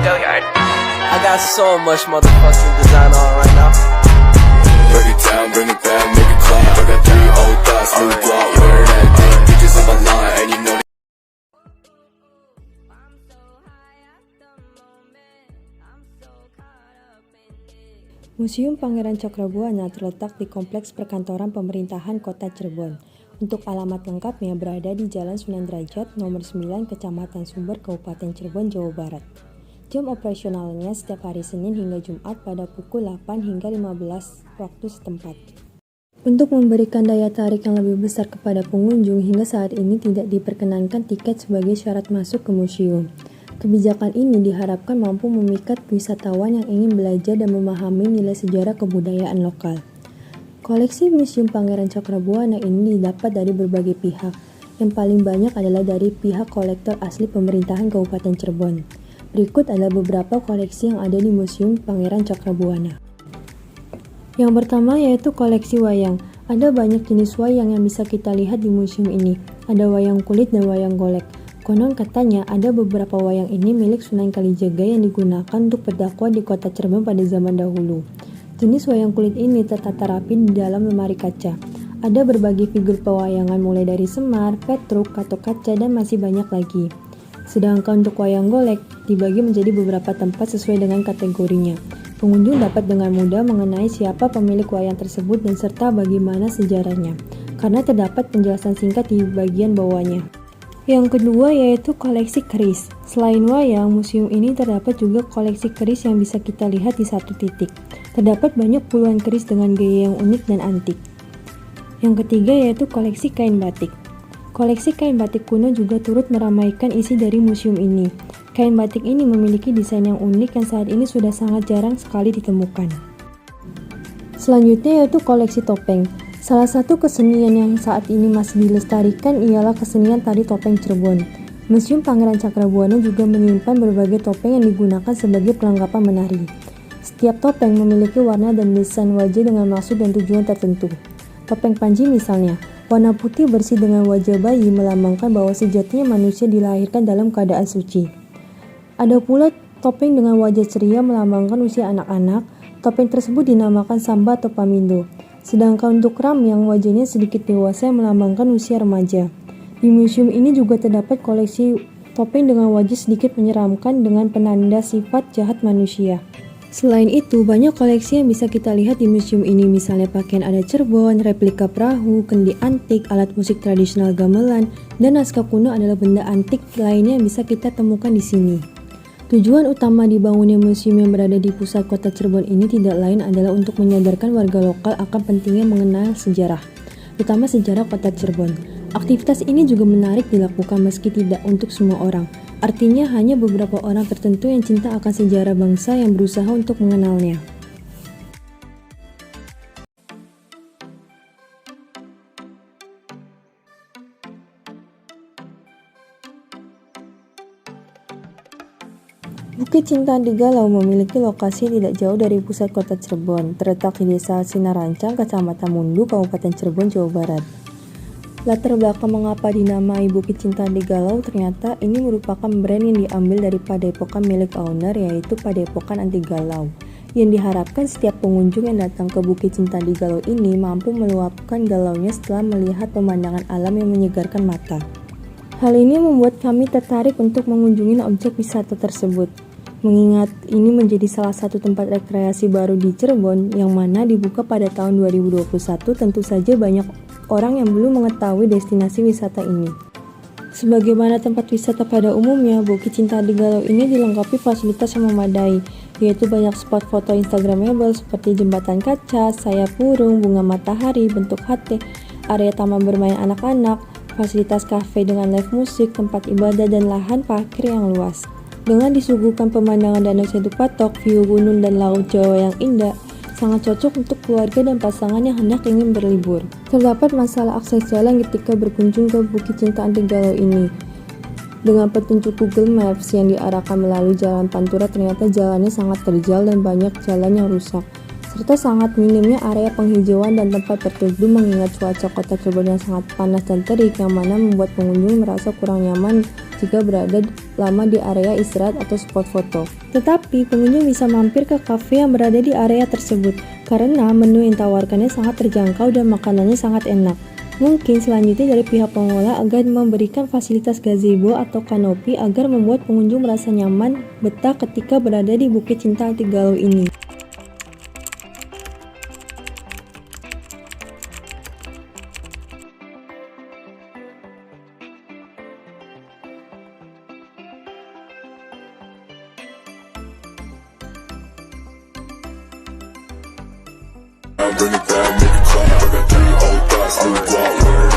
I got so much motherfucking design on right now. Break it down, bring it back, make it clap. I got 3 old thoughts, new guap, wear that thing. Bitches on my line, and you know. Museum Pangeran Cakrabuana terletak di Kompleks Perkantoran Pemerintahan Kota Cirebon. Untuk alamat lengkapnya berada di Jalan Sunan Derajat, nomor 9, Kecamatan Sumber, Kabupaten Cirebon, Jawa Barat. Jam operasionalnya setiap hari Senin hingga Jumat pada pukul 8 hingga 15 waktu setempat. Untuk memberikan daya tarik yang lebih besar kepada pengunjung, hingga saat ini tidak diperkenankan tiket sebagai syarat masuk ke museum. Kebijakan ini diharapkan mampu memikat wisatawan yang ingin belajar dan memahami nilai sejarah kebudayaan lokal. Koleksi Museum Pangeran Cakrabuana ini didapat dari berbagai pihak. Yang paling banyak adalah dari pihak kolektor asli pemerintahan Kabupaten Cirebon. Berikut adalah beberapa koleksi yang ada di Museum Pangeran Cakrabuana. Yang pertama yaitu koleksi wayang. Ada banyak jenis wayang yang bisa kita lihat di museum ini. Ada wayang kulit dan wayang golek. Konon katanya ada beberapa wayang ini milik Sunan Kalijaga yang digunakan untuk berdakwah di kota Cirebon pada zaman dahulu. Jenis wayang kulit ini tertata rapi di dalam lemari kaca. Ada berbagai figur pewayangan mulai dari Semar, Petruk, Gatot-kaca, dan masih banyak lagi. Sedangkan untuk wayang golek dibagi menjadi beberapa tempat sesuai dengan kategorinya. Pengunjung dapat dengan mudah mengenai siapa pemilik wayang tersebut dan serta bagaimana sejarahnya, karena terdapat penjelasan singkat di bagian bawahnya. Yang kedua yaitu koleksi keris. Selain wayang, museum ini terdapat juga koleksi keris yang bisa kita lihat di satu titik. Terdapat banyak puluhan keris dengan gaya yang unik dan antik. Yang ketiga yaitu koleksi kain batik. Koleksi kain batik kuno juga turut meramaikan isi dari museum ini. Kain batik ini memiliki desain yang unik yang saat ini sudah sangat jarang sekali ditemukan. Selanjutnya yaitu koleksi topeng. Salah satu kesenian yang saat ini masih dilestarikan ialah kesenian tari topeng Cirebon. Museum Pangeran Cakrabuana juga menyimpan berbagai topeng yang digunakan sebagai perlengkapan menari. Setiap topeng memiliki warna dan desain wajah dengan maksud dan tujuan tertentu. Topeng Panji misalnya, warna putih bersih dengan wajah bayi melambangkan bahwa sejatinya manusia dilahirkan dalam keadaan suci. Ada pula topeng dengan wajah ceria melambangkan usia anak-anak. Topeng tersebut dinamakan Samba atau Pamindo. Sedangkan untuk Ram yang wajahnya sedikit dewasa yang melambangkan usia remaja. Di museum ini juga terdapat koleksi topeng dengan wajah sedikit menyeramkan dengan penanda sifat jahat manusia. Selain itu, banyak koleksi yang bisa kita lihat di museum ini, misalnya pakaian adat Cirebon, replika perahu, kendi antik, alat musik tradisional gamelan, dan naskah kuno adalah benda antik lainnya yang bisa kita temukan di sini. Tujuan utama dibangunnya museum yang berada di pusat kota Cirebon ini tidak lain adalah untuk menyadarkan warga lokal akan pentingnya mengenal sejarah, terutama sejarah kota Cirebon. Aktivitas ini juga menarik dilakukan meski tidak untuk semua orang. Artinya hanya beberapa orang tertentu yang cinta akan sejarah bangsa yang berusaha untuk mengenalnya. Bukit Cinta di Galau memiliki lokasi tidak jauh dari pusat kota Cirebon, terletak di Desa Sinarancang, Kecamatan Mundu, Kabupaten Cirebon, Jawa Barat. Latar belakang mengapa dinamai Bukit Cinta di Galau ternyata ini merupakan brand yang diambil dari padepokan milik owner, yaitu Padepokan Anti Galau, yang diharapkan setiap pengunjung yang datang ke Bukit Cinta di Galau ini mampu meluapkan galaunya setelah melihat pemandangan alam yang menyegarkan mata. Hal ini membuat kami tertarik untuk mengunjungi objek wisata tersebut. Mengingat ini menjadi salah satu tempat rekreasi baru di Cirebon yang mana dibuka pada tahun 2021, tentu saja banyak orang yang belum mengetahui destinasi wisata ini. Sebagaimana tempat wisata pada umumnya, Bukit Cinta di Galau ini dilengkapi fasilitas yang memadai, yaitu banyak spot foto instagramable seperti jembatan kaca, sayap burung, bunga matahari, bentuk hati, area taman bermain anak-anak, fasilitas kafe dengan live musik, tempat ibadah, dan lahan parkir yang luas. Dengan disuguhkan pemandangan Danau Sentu Patok, view gunung dan laut Jawa yang indah, sangat cocok untuk keluarga dan pasangan yang hendak ingin berlibur. Terdapat masalah akses jalan ketika berkunjung ke Bukit Cinta di Galau ini. Dengan petunjuk Google Maps yang diarahkan melalui jalan Pantura, ternyata jalannya sangat terjal dan banyak jalan yang rusak. serta sangat minimnya area penghijauan dan tempat berteduh mengingat cuaca kota Cirebon yang sangat panas dan terik yang mana membuat pengunjung merasa kurang nyaman jika berada lama di area istirahat atau spot foto. Tetapi pengunjung bisa mampir ke kafe yang berada di area tersebut karena menu yang ditawarkannya sangat terjangkau dan makanannya sangat enak. Mungkin selanjutnya dari pihak pengelola agar memberikan fasilitas gazebo atau kanopi agar membuat pengunjung merasa nyaman betah ketika berada di Bukit Cinta Atigaluh ini. Bring it back, make it clap. I got 3 old thoughts, new block, wearing